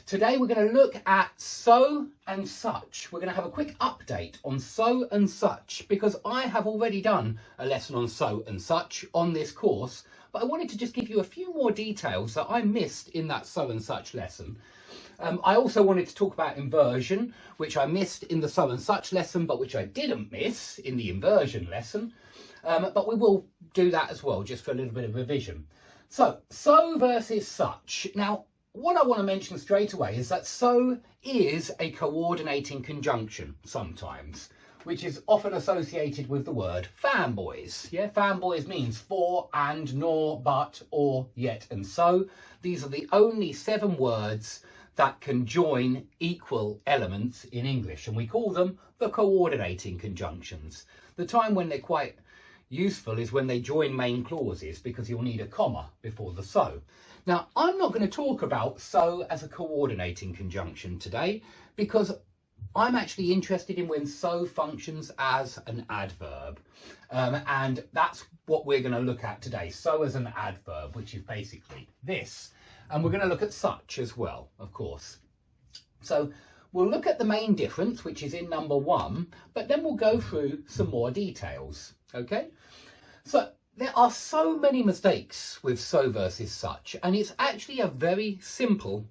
Today we're going to look at so and such. We're going to have a quick update on so and such because I have already done a lesson on so and such on this course, but I wanted to just give you a few more details that I missed in that so and such lesson. I also wanted to talk about inversion, which I missed in the so and such lesson, but which I didn't miss in the inversion lesson. But we will do that as well, just for a little bit of revision. So versus such. Now, what I want to mention straight away is that so is a coordinating conjunction sometimes, which is often associated with the word fanboys. Yeah, fanboys means for, and, nor, but, or, yet, and so. These are the only 7 words that can join equal elements in English, and we call them the coordinating conjunctions. The time when they're quite useful is when they join main clauses, because you'll need a comma before the so. Now, I'm not going to talk about so as a coordinating conjunction today, because I'm actually interested in when so functions as an adverb. And that's what we're going to look at today, so as an adverb, which is basically this. And we're going to look at such as well, of course. So we'll look at the main difference, which is in number 1, but then we'll go through some more details, okay? So there are so many mistakes with so versus such, and it's actually a very simple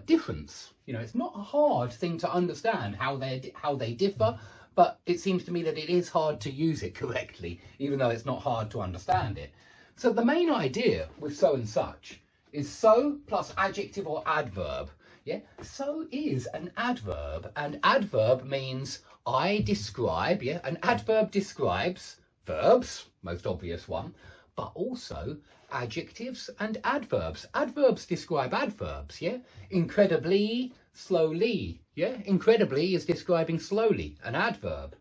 difference. You know, it's not a hard thing to understand how they differ, but it seems to me that it is hard to use it correctly, even though it's not hard to understand it. So the main idea with so and such is so plus adjective or adverb. Yeah, so is an adverb, and adverb means I describe. Yeah, an adverb describes verbs, most obvious one, but also adjectives and adverbs. Adverbs describe adverbs. Yeah, incredibly, slowly. Yeah, incredibly is describing slowly, an adverb.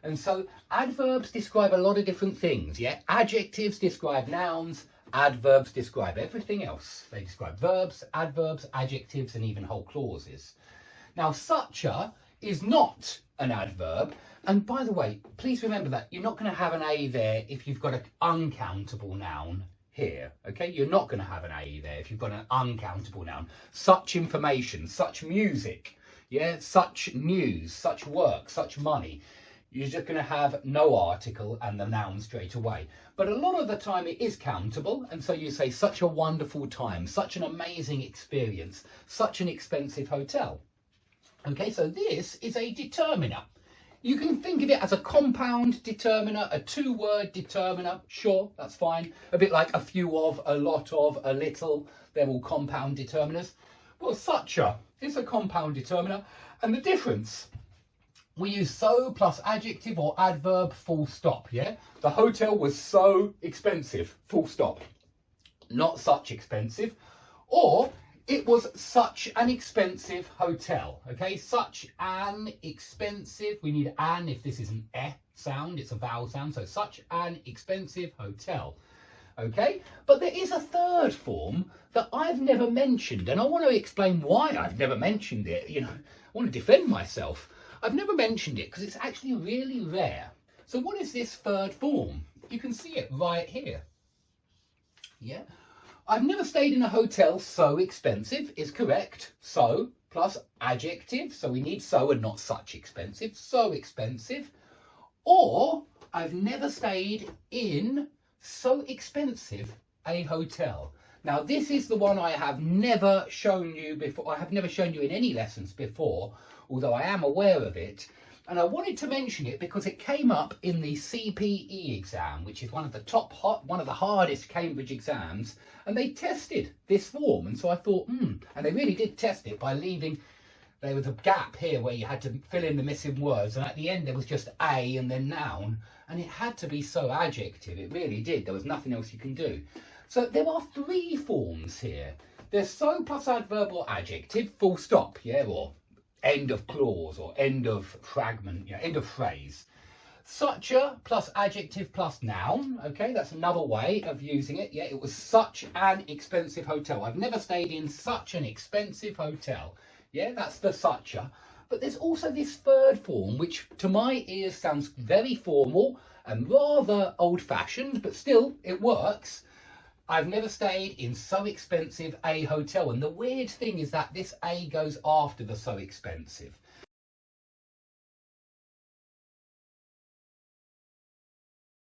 And so adverbs describe a lot of different things. Yeah, adjectives describe nouns. Adverbs describe everything else. They describe verbs, adverbs, adjectives, and even whole clauses. Now, such a is not an adverb. And by the way, please remember that you're not going to have an A there if you've got an uncountable noun here. Okay, you're not going to have an A there if you've got an uncountable noun. Such information, such music, yeah, such news, such work, such money. You're just going to have no article and the noun straight away. But a lot of the time it is countable, and so you say such a wonderful time, such an amazing experience, such an expensive hotel. Okay, so this is a determiner. You can think of it as a compound determiner, a 2-word determiner. Sure, that's fine. A bit like a few of, a lot of, a little. They're all compound determiners. Well, such a is a compound determiner, and the difference, we use so plus adjective or adverb, full stop, yeah? The hotel was so expensive, full stop. Not such expensive. Or it was such an expensive hotel, okay? Such an expensive, we need an if this is an eh sound, it's a vowel sound, so such an expensive hotel, okay? But there is a third form that I've never mentioned, and I want to explain why I've never mentioned it. You know, I want to defend myself. I've never mentioned it because it's actually really rare. So what is this third form? You can see it right here. Yeah. I've never stayed in a hotel so expensive is correct. So plus adjective. So we need so and not such expensive. So expensive. Or I've never stayed in so expensive a hotel. Now this is the one I have never shown you before. I have never shown you in any lessons before, although I am aware of it. And I wanted to mention it because it came up in the CPE exam, which is one of the hardest Cambridge exams, and they tested this form. And so I thought, and they really did test it by leaving, there was a gap here where you had to fill in the missing words, and at the end there was just a and then noun, and it had to be so adjective. It really did. There was nothing else you can do. So there are 3 forms here. There's so plus adverb or adjective, full stop, yeah, or end of clause or end of fragment, you know, end of phrase. Such a plus adjective plus noun, okay, that's another way of using it. Yeah, it was such an expensive hotel. I've never stayed in such an expensive hotel. Yeah, that's the such a. But there's also this third form, which to my ears sounds very formal and rather old-fashioned, but still it works. I've never stayed in so expensive a hotel. And the weird thing is that this A goes after the so expensive.